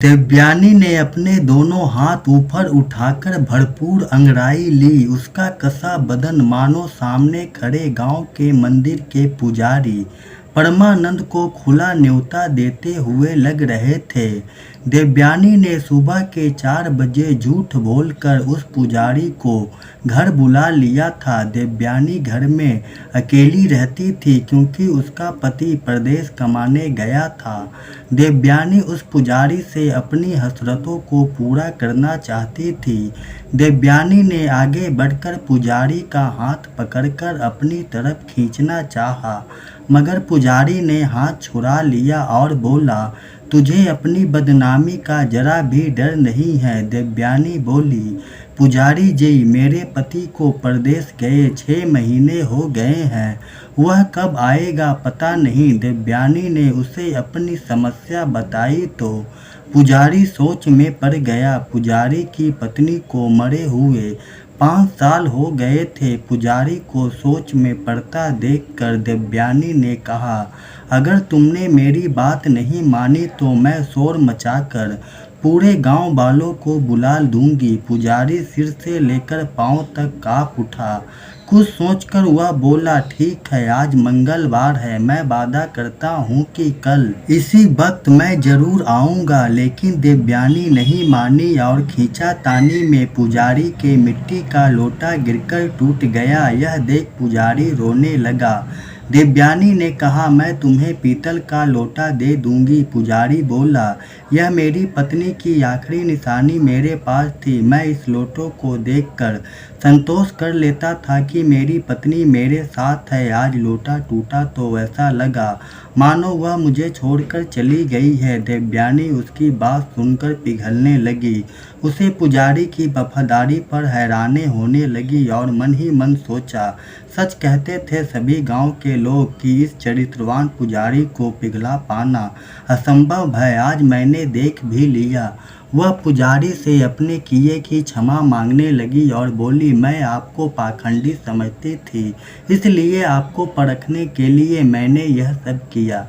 देवयानी ने अपने दोनों हाथ ऊपर उठाकर भरपूर अंगड़ाई ली। उसका कसा बदन मानो सामने खड़े गांव के मंदिर के पुजारी परमानंद को खुला न्योता देते हुए लग रहे थे। देवयानी ने सुबह के 4 बजे झूठ बोलकर उस पुजारी को घर बुला लिया था। देवयानी घर में अकेली रहती थी क्योंकि उसका पति परदेश कमाने गया था। देवयानी उस पुजारी से अपनी हसरतों को पूरा करना चाहती थी। देवयानी ने आगे बढ़कर पुजारी का हाथ पकड़कर अपनी तरफ खींचना चाहा, मगर पुजारी ने हाथ छुड़ा लिया और बोला, तुझे अपनी बदनामी का जरा भी डर नहीं है। देवयानी बोली, पुजारी जी, मेरे पति को परदेश गए 6 महीने हो गए हैं, वह कब आएगा पता नहीं। देवयानी ने उसे अपनी समस्या बताई तो पुजारी सोच में पड़ गया। पुजारी की पत्नी को मरे हुए 5 साल हो गए थे। पुजारी को सोच में पड़ता देखकर देवयानी ने कहा, अगर तुमने मेरी बात नहीं मानी तो मैं शोर मचाकर पूरे गांव वालों को बुला दूंगी। पुजारी सिर से लेकर पांव तक कांप उठा। कुछ सोचकर वह बोला, ठीक है, आज मंगलवार है, मैं वादा करता हूँ कि कल इसी वक्त मैं जरूर आऊँगा। लेकिन देवयानी नहीं मानी और खींचातानी में पुजारी के मिट्टी का लोटा गिरकर टूट गया। यह देख पुजारी रोने लगा। देवयानी ने कहा, मैं तुम्हें पीतल का लोटा दे दूंगी। पुजारी बोला, यह मेरी पत्नी की आखिरी निशानी मेरे पास थी। मैं इस लोटो को देखकर संतोष कर लेता था कि मेरी पत्नी मेरे साथ है। आज लोटा टूटा तो ऐसा लगा मानो वह मुझे छोड़कर चली गई है। देवयानी उसकी बात सुनकर पिघलने लगी। उसे पुजारी की वफादारी पर हैरानी होने लगी और मन ही मन सोचा, सच कहते थे सभी गांव के लोग कि इस चरित्रवान पुजारी को पिघला पाना असंभव है। आज मैंने देख भी लिया। वह पुजारी से अपने किए की क्षमा मांगने लगी और बोली, मैं आपको पाखंडी समझती थी, इसलिए आपको परखने के लिए मैंने यह सब किया।